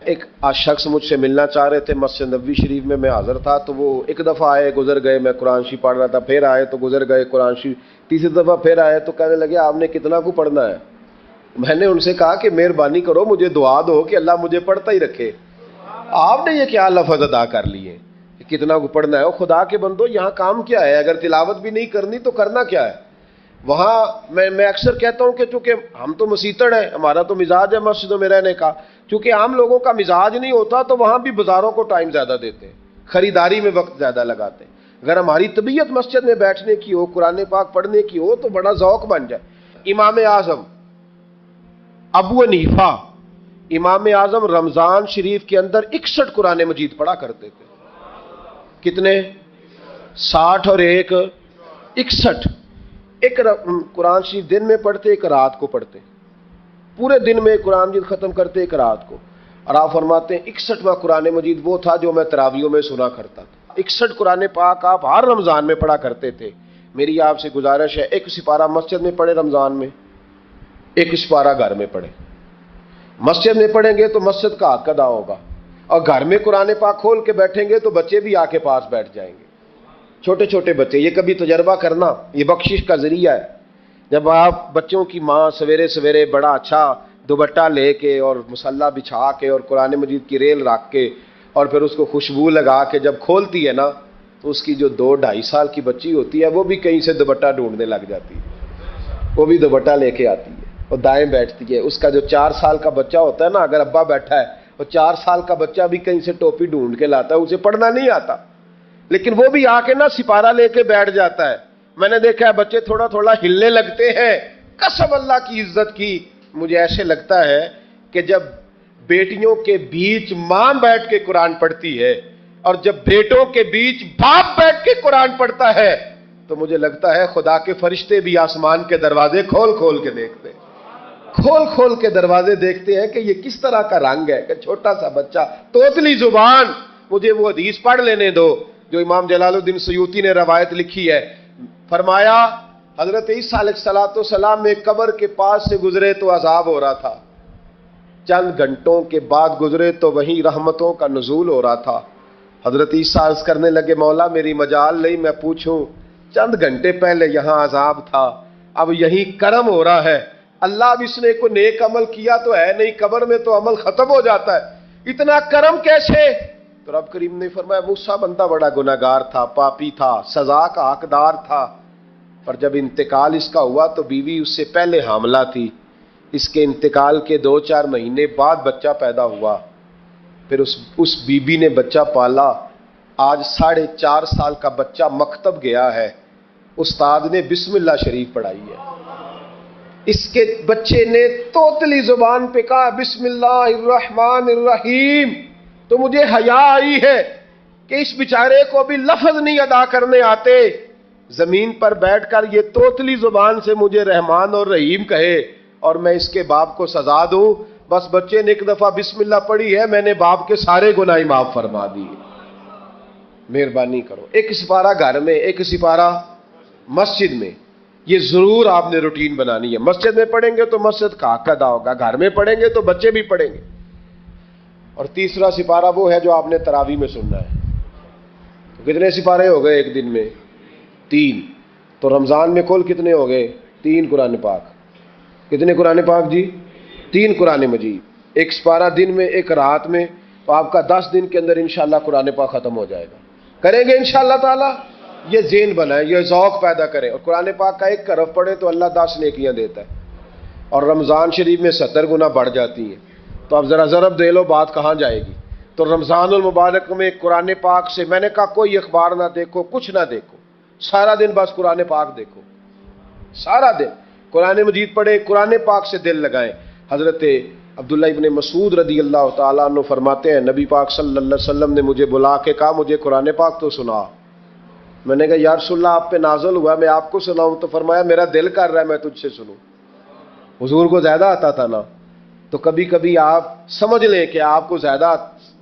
ایک شخص مجھ سے ملنا چاہ رہے تھے، مسجد نبوی شریف میں حاضر تھا، تو وہ ایک دفعہ آئے گزر گئے، میں قرآن شریف پڑھ رہا تھا، پھر آئے تو گزر گئے قرآن شریف، تیسری دفعہ پھر آئے تو کہنے لگے آپ نے کتنا کو پڑھنا ہے؟ میں نے ان سے کہا کہ مہربانی کرو مجھے دعا دو کہ اللہ مجھے پڑھتا ہی رکھے۔ آپ نے یہ کیا لفظ ادا کر لیے کہ کتنا کو پڑھنا ہے؟ خدا کے بندو، یہاں کام کیا ہے؟ اگر تلاوت بھی نہیں کرنی تو کرنا کیا ہے وہاں؟ میں اکثر کہتا ہوں کہ چونکہ ہم تو مسیتڑ ہیں، ہمارا تو مزاج ہے مسجدوں میں رہنے کا، چونکہ عام لوگوں کا مزاج نہیں ہوتا تو وہاں بھی بازاروں کو ٹائم زیادہ دیتے ہیں، خریداری میں وقت زیادہ لگاتے ہیں۔ اگر ہماری طبیعت مسجد میں بیٹھنے کی ہو، قرآن پاک پڑھنے کی ہو تو بڑا ذوق بن جائے۔ امام اعظم ابو حنیفہ، امام اعظم رمضان شریف کے اندر 61 قرآن مجید پڑھا کرتے تھے۔ کتنے؟ 60 اور 1 61۔ ایک قرآن شریف دن میں پڑھتے، ایک رات کو پڑھتے، پورے دن میں قرآن مجید ختم کرتے، ایک رات کو۔ اور آپ فرماتے ہیں 61واں قرآن مجید وہ تھا جو میں تراویحوں میں سنا کرتا تھا۔ 61 قرآن پاک آپ ہر رمضان میں پڑھا کرتے تھے۔ میری آپ سے گزارش ہے، ایک سپارہ مسجد میں پڑھے رمضان میں، ایک سپارہ گھر میں پڑھے۔ مسجد میں پڑھیں گے تو مسجد کا حق ادا ہوگا، اور گھر میں قرآن پاک کھول کے بیٹھیں گے تو بچے بھی آ کے پاس بیٹھ جائیں گے، چھوٹے چھوٹے بچے۔ یہ کبھی تجربہ کرنا، یہ بخشش کا ذریعہ ہے۔ جب آپ بچوں کی ماں سویرے سویرے بڑا اچھا دوپٹہ لے کے اور مصلی بچھا کے اور قرآن مجید کی ریل رکھ کے اور پھر اس کو خوشبو لگا کے جب کھولتی ہے نا، تو اس کی جو 2-2.5 سال کی بچی ہوتی ہے وہ بھی کہیں سے دوپٹہ ڈھونڈنے لگ جاتی ہے، وہ بھی دوپٹہ لے کے آتی ہے اور دائیں بیٹھتی ہے۔ اس کا جو 4 سال کا بچہ ہوتا ہے نا، اگر ابا بیٹھا ہے اور 4 سال کا بچہ بھی کہیں سے ٹوپی ڈھونڈ کے لاتا ہے، اسے پڑھنا نہیں آتا، لیکن وہ بھی آ کے نا سپارہ لے کے بیٹھ جاتا ہے۔ میں نے دیکھا ہے بچے تھوڑا تھوڑا ہلنے لگتے ہیں۔ قسم اللہ کی عزت کی، مجھے ایسے لگتا ہے کہ جب بیٹیوں کے بیچ ماں بیٹھ کے قرآن پڑھتی ہے اور جب بیٹوں کے بیچ باپ بیٹھ کے قرآن پڑھتا ہے تو مجھے لگتا ہے خدا کے فرشتے بھی آسمان کے دروازے کھول کھول کے دیکھتے ہیں، کھول کھول کے دروازے دیکھتے ہیں کہ یہ کس طرح کا رنگ ہے کہ چھوٹا سا بچہ، توتلی زبان۔ مجھے وہ حدیث پڑھ لینے دو جو امام جلال الدین سیوطی نے روایت لکھی ہے۔ فرمایا حضرت عیسیٰ علیہ السلام میں قبر کے پاس سے گزرے تو عذاب ہو رہا تھا، چند گھنٹوں کے بعد گزرے تو وہیں رحمتوں کا نزول ہو رہا تھا۔ حضرت عیسیٰ عرض کرنے لگے مولا میری مجال نہیں میں پوچھوں، چند گھنٹے پہلے یہاں عذاب تھا، اب یہیں کرم ہو رہا ہے، اللہ اب اس نے کوئی نیک عمل کیا تو ہے نہیں، قبر میں تو عمل ختم ہو جاتا ہے، اتنا کرم کیسے؟ تو رب کریم نے فرمایا موسیٰ بندہ بڑا گناہگار تھا، پاپی تھا، سزا کا حقدار تھا، پر جب انتقال اس کا ہوا تو بیوی اس سے پہلے حاملہ تھی، اس کے انتقال کے 2-4 مہینے بعد بچہ پیدا ہوا، پھر اس بیوی نے بچہ پالا، آج 4.5 سال کا بچہ مکتب گیا ہے، استاد نے بسم اللہ شریف پڑھائی ہے، اس کے بچے نے توتلی زبان پہ کہا بسم اللہ الرحمن الرحیم، تو مجھے حیا آئی ہے کہ اس بیچارے کو بھی لفظ نہیں ادا کرنے آتے، زمین پر بیٹھ کر یہ توتلی زبان سے مجھے رحمان اور رحیم کہے اور میں اس کے باپ کو سزا دوں۔ بس بچے نے ایک دفعہ بسم اللہ پڑھی ہے، میں نے باپ کے سارے گناہ معاف فرما دیے۔ مہربانی کرو، ایک سپارہ گھر میں، ایک سپارہ مسجد میں، یہ ضرور آپ نے روٹین بنانی ہے۔ مسجد میں پڑھیں گے تو مسجد کا حق ادا ہوگا، گھر میں پڑھیں گے تو بچے بھی پڑھیں گے۔ اور تیسرا سپارہ وہ ہے جو آپ نے تراویح میں سننا ہے۔ تو کتنے سپارے ہو گئے ایک دن میں؟ 3۔ تو رمضان میں کل کتنے ہو گئے؟ 3 قرآن پاک۔ کتنے قرآن پاک جی؟ 3 قرآن مجید، ایک سپارہ دن میں، ایک رات میں، تو آپ کا 10 دن کے اندر انشاءاللہ قرآن پاک ختم ہو جائے گا۔ کریں گے انشاءاللہ تعالی؟ یہ ذہن بنائیں، یہ ذوق پیدا کریں، اور قرآن پاک کا ایک حرف پڑھے تو اللہ 10 نیکیاں دیتا ہے، اور رمضان شریف میں 70 گنا بڑھ جاتی ہیں۔ تو اب ذرا ضرب دے لو بات کہاں جائے گی۔ تو رمضان المبارک میں قرآن پاک سے میں نے کہا کوئی اخبار نہ دیکھو، کچھ نہ دیکھو، سارا دن بس قرآن پاک دیکھو، سارا دن قرآن مجید پڑھیں، قرآن پاک سے دل لگائیں۔ حضرت عبداللہ ابن مسعود رضی اللہ تعالیٰ عنہ فرماتے ہیں نبی پاک صلی اللہ علیہ وسلم نے مجھے بلا کے کہا مجھے قرآن پاک تو سنا۔ میں نے کہا یا رسول اللہ آپ پہ نازل ہوا میں آپ کو سناؤں؟ تو فرمایا میرا دل کر رہا ہے میں تجھ سے سنوں۔ حضور کو زیادہ آتا تھا نا، تو کبھی کبھی آپ سمجھ لیں کہ آپ کو زیادہ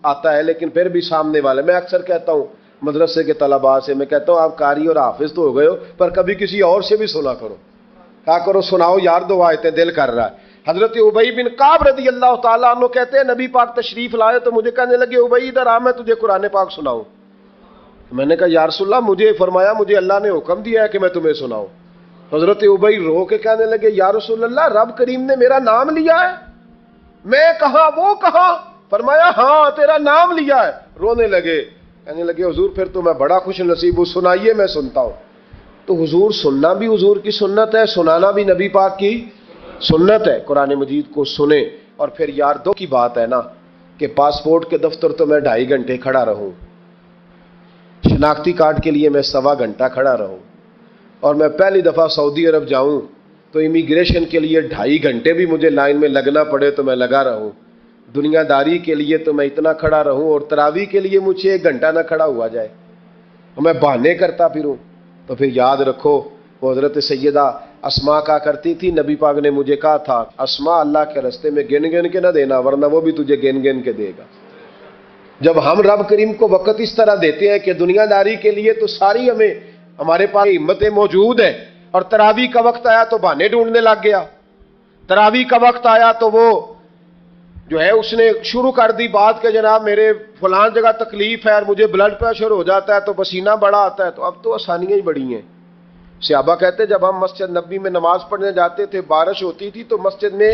آتا ہے لیکن پھر بھی سامنے والے، میں اکثر کہتا ہوں مدرسے کے طلباء سے، میں کہتا ہوں آپ قاری اور حافظ تو ہو گئے ہو پر کبھی کسی اور سے بھی سنا کرو، کہا کرو سناؤ یار 2 آیتیں دل کر رہا ہے۔ حضرت ابی بن کعب رضی اللہ تعالیٰ عنہ کہتے ہیں نبی پاک تشریف لائے تو مجھے کہنے لگے ابی ادھر آ میں تجھے قرآن پاک سناؤں. میں نے کہا یا رسول اللہ مجھے فرمایا مجھے اللہ نے حکم دیا ہے کہ میں تمہیں سناؤں. حضرت ابی رو کے کہنے لگے یا رسول اللہ رب کریم نے میرا نام لیا ہے. میں کہاں وہ کہاں؟ فرمایا ہاں تیرا نام لیا ہے. رونے لگے کہنے لگے حضور پھر تو میں بڑا خوش نصیب ہوں, سنائیے میں سنتا ہوں. تو حضور سننا بھی حضور کی سنت ہے, سنانا بھی نبی پاک کی سنت ہے. قرآن مجید کو سنیں. اور پھر یار دو کی بات ہے نا کہ پاسپورٹ کے دفتر تو میں 2.5 گھنٹے کھڑا رہوں, شناختی کارڈ کے لیے میں 1.25 گھنٹہ کھڑا رہوں, اور میں پہلی دفعہ سعودی عرب جاؤں تو امیگریشن کے لیے 2.5 گھنٹے بھی مجھے لائن میں لگنا پڑے تو میں لگا رہوں. دنیا داری کے لیے تو میں اتنا کھڑا رہوں اور تراویح کے لیے مجھے 1 گھنٹہ نہ کھڑا ہوا جائے اور میں بہانے کرتا پھروں. تو پھر یاد رکھو وہ حضرت سیدہ اسما کا کرتی تھی, نبی پاک نے مجھے کہا تھا اسما اللہ کے راستے میں گن گن کے نہ دینا ورنہ وہ بھی تجھے گن گن کے دے گا. جب ہم رب کریم کو وقت اس طرح دیتے ہیں کہ دنیا داری کے لیے تو ساری ہمارے پاس ہمتیں موجود ہیں, اور تراویح کا وقت آیا تو بہانے ڈھونڈنے لگ گیا. تراویح کا وقت آیا تو وہ جو ہے اس نے شروع کر دی بات کہ جناب میرے فلان جگہ تکلیف ہے اور مجھے بلڈ پریشر ہو جاتا ہے تو پسینہ بڑا آتا ہے. تو اب تو آسانیاں ہی بڑی ہیں. صحابہ کہتے جب ہم مسجد نبی میں نماز پڑھنے جاتے تھے بارش ہوتی تھی تو مسجد میں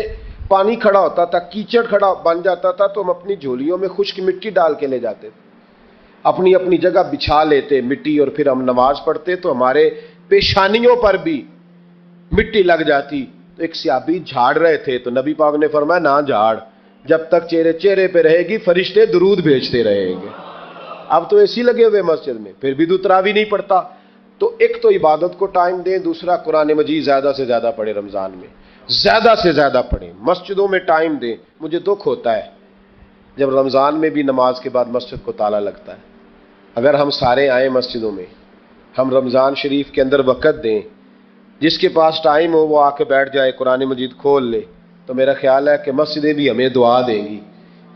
پانی کھڑا ہوتا تھا, کیچڑ کھڑا بن جاتا تھا, تو ہم اپنی جھولیوں میں خشک مٹی ڈال کے لے جاتے تھے, اپنی اپنی جگہ بچھا لیتے مٹی, اور پھر ہم نماز پڑھتے تو ہمارے پیشانیوں پر بھی مٹی لگ جاتی. تو ایک صحابی جھاڑ رہے تھے تو نبی پاک نے فرمایا نہ جھاڑ, جب تک چہرے پہ رہے گی فرشتے درود بھیجتے رہیں گے. اب تو ایسی لگے ہوئے مسجد میں پھر بھی تو تراویح نہیں پڑھتا. تو ایک تو عبادت کو ٹائم دیں, دوسرا قرآن مجید زیادہ سے زیادہ پڑھیں, رمضان میں زیادہ سے زیادہ پڑھیں, مسجدوں میں ٹائم دیں. مجھے دکھ ہوتا ہے جب رمضان میں بھی نماز کے بعد مسجد کو تالا لگتا ہے. اگر ہم سارے آئیں مسجدوں میں, ہم رمضان شریف کے اندر وقت دیں, جس کے پاس ٹائم ہو وہ آ کے بیٹھ جائے قرآن مجید کھول لے, تو میرا خیال ہے کہ مسجدیں بھی ہمیں دعا دیں گی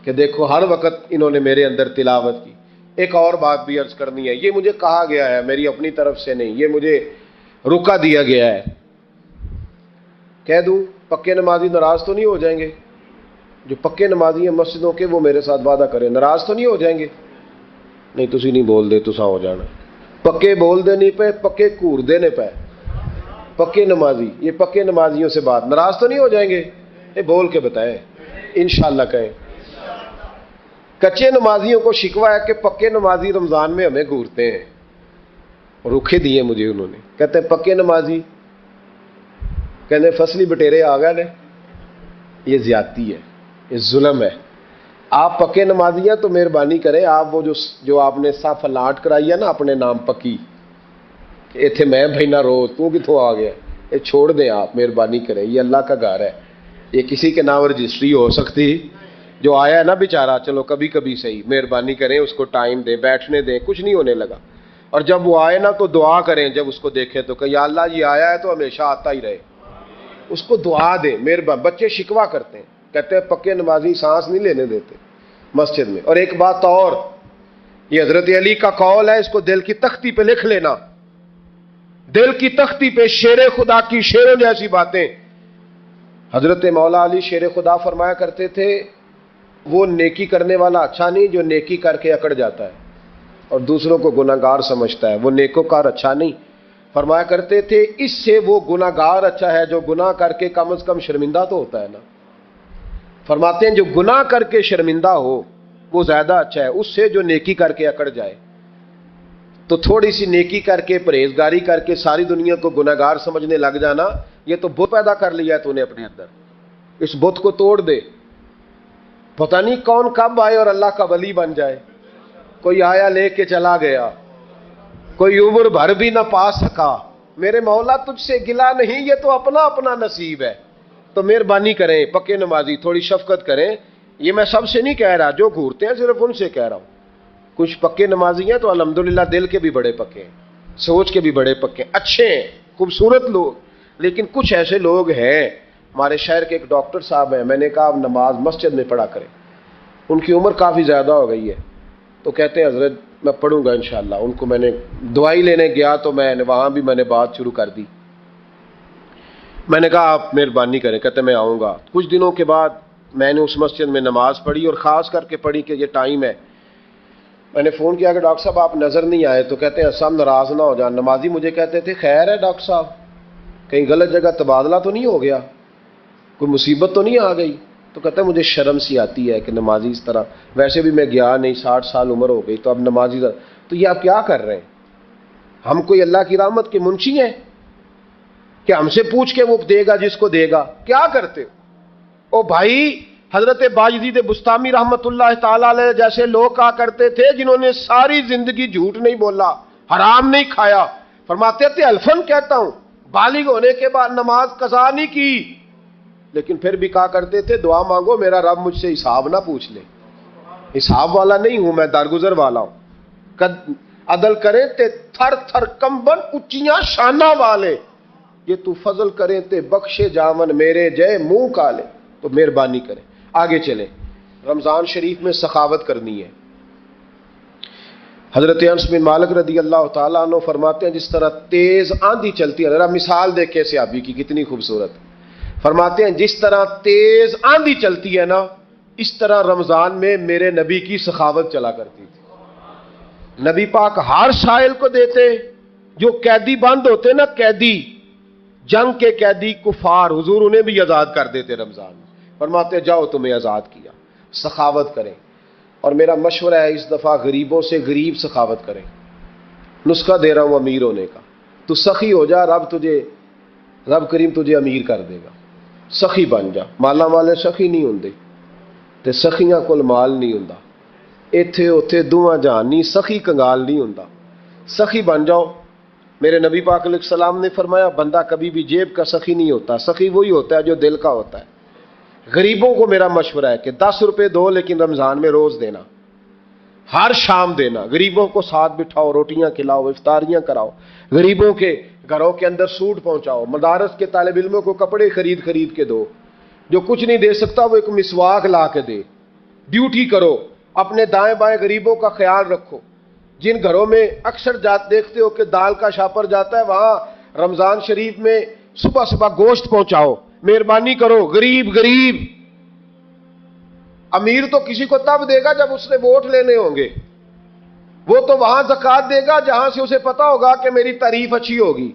کہ دیکھو ہر وقت انہوں نے میرے اندر تلاوت کی. ایک اور بات بھی عرض کرنی ہے, یہ مجھے کہا گیا ہے, میری اپنی طرف سے نہیں, یہ مجھے رکا دیا گیا ہے. کہہ دوں پکے نمازی ناراض تو نہیں ہو جائیں گے؟ جو پکے نمازی ہیں مسجدوں کے وہ میرے ساتھ وعدہ کریں ناراض تو نہیں ہو جائیں گے؟ نہیں تسی نہیں بول دے تسا ہو جانا. پکے بول دے نہیں پے, پکے گھور دینے پے. پکے نمازی, یہ پکے نمازیوں سے بات, ناراض تو نہیں ہو جائیں گے؟ یہ بول کے بتائیں, انشاءاللہ کہیں. کچے نمازیوں کو شکوہ ہے کہ پکے نمازی رمضان میں ہمیں گھورتے ہیں. روکے دیے مجھے انہوں نے, کہتے ہیں پکے نمازی, کہتے ہیں فصلی بٹیرے آ گئے. یہ زیادتی ہے, یہ ظلم ہے. آپ پکے نمازی ہیں تو مہربانی کریں, آپ وہ جو آپ نے صاف لاٹ کرائی ہے نا اپنے نام پکی, کہ تھے میں بھائی نہ رو تو کتوں آ گیا, یہ چھوڑ دیں آپ, مہربانی کریں. یہ اللہ کا گھر ہے, یہ کسی کے نام رجسٹری ہو سکتی. جو آیا ہے نا بیچارہ, چلو کبھی کبھی صحیح, مہربانی کریں اس کو ٹائم دیں, بیٹھنے دیں, کچھ نہیں ہونے لگا. اور جب وہ آئے نا تو دعا کریں, جب اس کو دیکھیں تو کہ یا اللہ یہ آیا ہے تو ہمیشہ آتا ہی رہے, اس کو دعا دیں. مہربان بچے شکوہ کرتے ہیں, کہتے ہیں پکے نمازی سانس نہیں لینے دیتے مسجد میں. اور ایک بات اور, یہ حضرت علی کا قول ہے, اس کو دل کی تختی پہ لکھ لینا, دل کی تختی پہ شیر خدا کی شیروں جیسی باتیں. حضرت مولا علی شیر خدا فرمایا کرتے تھے وہ نیکی کرنے والا اچھا نہیں جو نیکی کر کے اکڑ جاتا ہے اور دوسروں کو گناہگار سمجھتا ہے, وہ نیکوکار اچھا نہیں. فرمایا کرتے تھے اس سے وہ گناہگار اچھا ہے جو گناہ کر کے کم از کم شرمندہ تو ہوتا ہے نا. فرماتے ہیں جو گناہ کر کے شرمندہ ہو وہ زیادہ اچھا ہے اس سے جو نیکی کر کے اکڑ جائے. تو تھوڑی سی نیکی کر کے پرہیزگاری کر کے ساری دنیا کو گناہگار سمجھنے لگ جانا, یہ تو بت پیدا کر لیا ہے تو نے اپنے اندر. اس بت کو توڑ دے, پتہ نہیں کون کب آئے اور اللہ کا ولی بن جائے. کوئی آیا لے کے چلا گیا, کوئی عمر بھر بھی نہ پا سکا. میرے مولا تجھ سے گلا نہیں, یہ تو اپنا اپنا نصیب ہے. تو مہربانی کریں پکے نمازی, تھوڑی شفقت کریں. یہ میں سب سے نہیں کہہ رہا, جو گھورتے ہیں صرف ان سے کہہ رہا ہوں. کچھ پکے نمازی ہیں تو الحمدللہ دل کے بھی بڑے پکے ہیں, سوچ کے بھی بڑے پکے ہیں, اچھے ہیں, خوبصورت لوگ. لیکن کچھ ایسے لوگ ہیں, ہمارے شہر کے ایک ڈاکٹر صاحب ہیں, میں نے کہا آپ نماز مسجد میں پڑھا کریں. ان کی عمر کافی زیادہ ہو گئی ہے, تو کہتے ہیں حضرت میں پڑھوں گا انشاءاللہ. ان کو میں نے دوائی لینے گیا تو وہاں بھی میں نے بات شروع کر دی. میں نے کہا آپ مہربانی کریں، کہتے میں آؤں گا۔ کچھ دنوں کے بعد میں نے اس مسجد میں نماز پڑھی اور خاص کر کے پڑھی کہ یہ ٹائم ہے۔ میں نے فون کیا کہ ڈاکٹر صاحب آپ نظر نہیں آئے، تو کہتے ہیں سب ناراض نہ ہو جان۔ نمازی مجھے کہتے تھے خیر ہے ڈاکٹر صاحب، کہیں غلط جگہ تبادلہ تو نہیں ہو گیا، کوئی مصیبت تو نہیں آ گئی؟ تو کہتا ہے مجھے شرم سی آتی ہے کہ نمازی اس طرح، ویسے بھی میں گیا نہیں، 60 سال عمر ہو گئی، تو اب نمازی تو یہ آپ کیا کر رہے ہیں؟ ہم کوئی اللہ کی رحمت کے منشی ہیں کہ ہم سے پوچھ کے وہ دے گا جس کو دے گا؟ کیا کرتے ہو؟ او بھائی، حضرت باجدید بستامی رحمت اللہ تعالی علیہ جیسے لوگ کہا کرتے تھے جنہوں نے ساری زندگی جھوٹ نہیں بولا، حرام نہیں کھایا، فرماتے تھے الفن کہتا ہوں، بالغ ہونے کے بعد نماز قضا نہیں کی، لیکن پھر بھی کہا کرتے تھے دعا مانگو میرا رب مجھ سے حساب نہ پوچھ لے۔ حساب والا نہیں ہوں میں، درگزر والا ہوں۔ عدل کرے تے تھر تھر کمبن اچیاں شانہ والے، یہ تو فضل کرے تے بخشے جاون میرے جے منہ کالے۔ تو مہربانی کرے، آگے چلیں۔ رمضان شریف میں سخاوت کرنی ہے۔ حضرت انس بن مالک رضی اللہ تعالیٰ عنہ فرماتے ہیں جس طرح تیز آندھی چلتی ہے، ذرا مثال دیکھیں صحابی کی کتنی خوبصورت، فرماتے ہیں جس طرح تیز آندھی چلتی ہے نا، اس طرح رمضان میں میرے نبی کی سخاوت چلا کرتی تھی۔ نبی پاک ہر سائل کو دیتے، جو قیدی بند ہوتے نا، قیدی جنگ کے قیدی کفار، حضور انہیں بھی آزاد کر دیتے رمضان میں، فرماتے جاؤ تمہیں آزاد کیا، سخاوت کریں۔ اور میرا مشورہ ہے اس دفعہ غریبوں سے غریب سخاوت کریں۔ نسخہ دے رہا ہوں امیر ہونے کا، تو سخی ہو جا، رب کریم تجھے امیر کر دے گا۔ سخی بن جا، مالا والے سخی نہیں ہوندے تے سخیاں کول مال نہیں ہوندا، ایتھے اوتھے دوواں جہانی، سخی کنگال نہیں ہوندا، سخی بن جاؤ۔ میرے نبی پاک علیہ السلام نے فرمایا بندہ کبھی بھی جیب کا سخی نہیں ہوتا، سخی وہی ہوتا ہے جو دل کا ہوتا ہے۔ غریبوں کو میرا مشورہ ہے کہ 10 روپے دو، لیکن رمضان میں روز دینا، ہر شام دینا، غریبوں کو ساتھ بٹھاؤ، روٹیاں کھلاؤ، افطاریاں کراؤ، غریبوں کے گھروں کے اندر سوٹ پہنچاؤ، مدارس کے طالب علموں کو کپڑے خرید کے دو، جو کچھ نہیں دے سکتا وہ ایک مسواک لا کے دے، ڈیوٹی کرو، اپنے دائیں بائیں غریبوں کا خیال رکھو۔ جن گھروں میں اکثر دیکھتے ہو کہ دال کا شاپر جاتا ہے، وہاں رمضان شریف میں صبح صبح گوشت پہنچاؤ، مہربانی کرو۔ غریب امیر تو کسی کو تب دے گا جب اس نے ووٹ لینے ہوں گے، وہ تو وہاں زکوٰۃ دے گا جہاں سے اسے پتا ہوگا کہ میری تعریف اچھی ہوگی،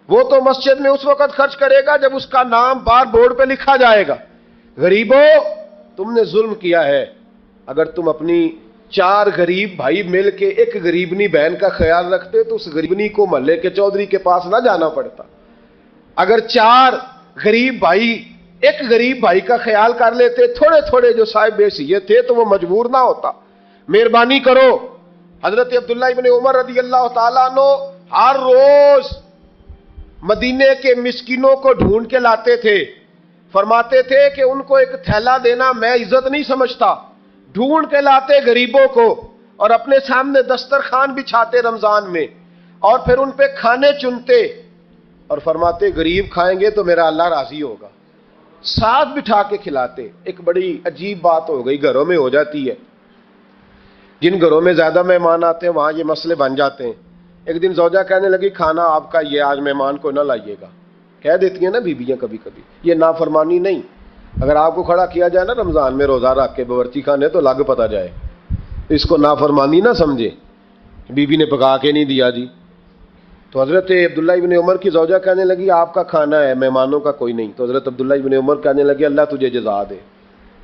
وہ تو مسجد میں اس وقت خرچ کرے گا جب اس کا نام بار بورڈ پہ لکھا جائے گا۔ غریبوں، تم نے ظلم کیا ہے، اگر تم اپنی 4 غریب بھائی مل کے ایک غریبنی بہن کا خیال رکھتے تو اس غریبنی کو محلے کے چودھری کے پاس نہ جانا پڑتا۔ اگر 4 غریب بھائی ایک غریب بھائی کا خیال کر لیتے، تھوڑے تھوڑے جو صاحب حیثیت تھے، تو وہ مجبور نہ ہوتا۔ مہربانی کرو۔ حضرت عبداللہ ابن عمر رضی اللہ تعالیٰ عنہ ہر روز مدینے کے مسکینوں کو ڈھونڈ کے لاتے تھے، فرماتے تھے کہ ان کو ایک تھیلا دینا میں عزت نہیں سمجھتا، ڈھونڈ کے لاتے غریبوں کو اور اپنے سامنے دسترخوان بچھاتے رمضان میں، اور پھر ان پہ کھانے چنتے اور فرماتے غریب کھائیں گے تو میرا اللہ راضی ہوگا، ساتھ بٹھا کے کھلاتے۔ ایک بڑی عجیب بات ہو گئی، گھروں میں ہو جاتی ہے، جن گھروں میں زیادہ مہمان آتے ہیں وہاں یہ مسئلے بن جاتے ہیں۔ ایک دن زوجہ کہنے لگی کھانا آپ کا یہ آج مہمان کو نہ لائیے گا، کہہ دیتی ہیں نا بیویاں کبھی کبھی، یہ نافرمانی نہیں۔ اگر آپ کو کھڑا کیا جائے نا رمضان میں روزہ رکھ کے باورچی خانے تو لگ پتا جائے، اس کو نافرمانی نہ سمجھے، بیوی نے پکا کے نہیں دیا جی۔ تو حضرت عبداللہ ابن عمر کی زوجہ کہنے لگی آپ کا کھانا ہے، مہمانوں کا کوئی نہیں۔ تو حضرت عبداللہ ابن عمر کہنے لگے اللہ تجھے جزا دے،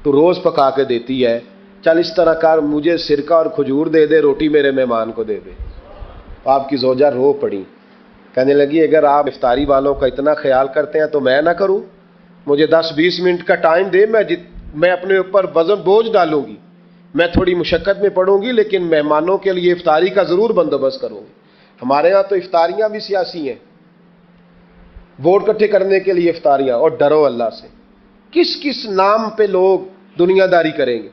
تو روز پکا کے دیتی ہے، چل اس طرح کر مجھے سرکہ اور کھجور دے دے، روٹی میرے مہمان کو دے دے۔ آپ کی زوجہ رو پڑی، کہنے لگی اگر آپ افطاری والوں کا اتنا خیال کرتے ہیں تو میں نہ کروں، مجھے 10-20 منٹ کا ٹائم دے، میں اپنے اوپر وزن بوجھ ڈالوں گی، میں تھوڑی مشقت میں پڑوں گی، لیکن مہمانوں کے لیے افطاری کا ضرور بندوبست کروں گی۔ ہمارے ہاں تو افطاریاں بھی سیاسی ہیں، ووٹ اکٹھے کرنے کے لیے افطاریاں، اور ڈرو اللہ سے۔ کس کس نام پہ لوگ دنیا داری کریں گے؟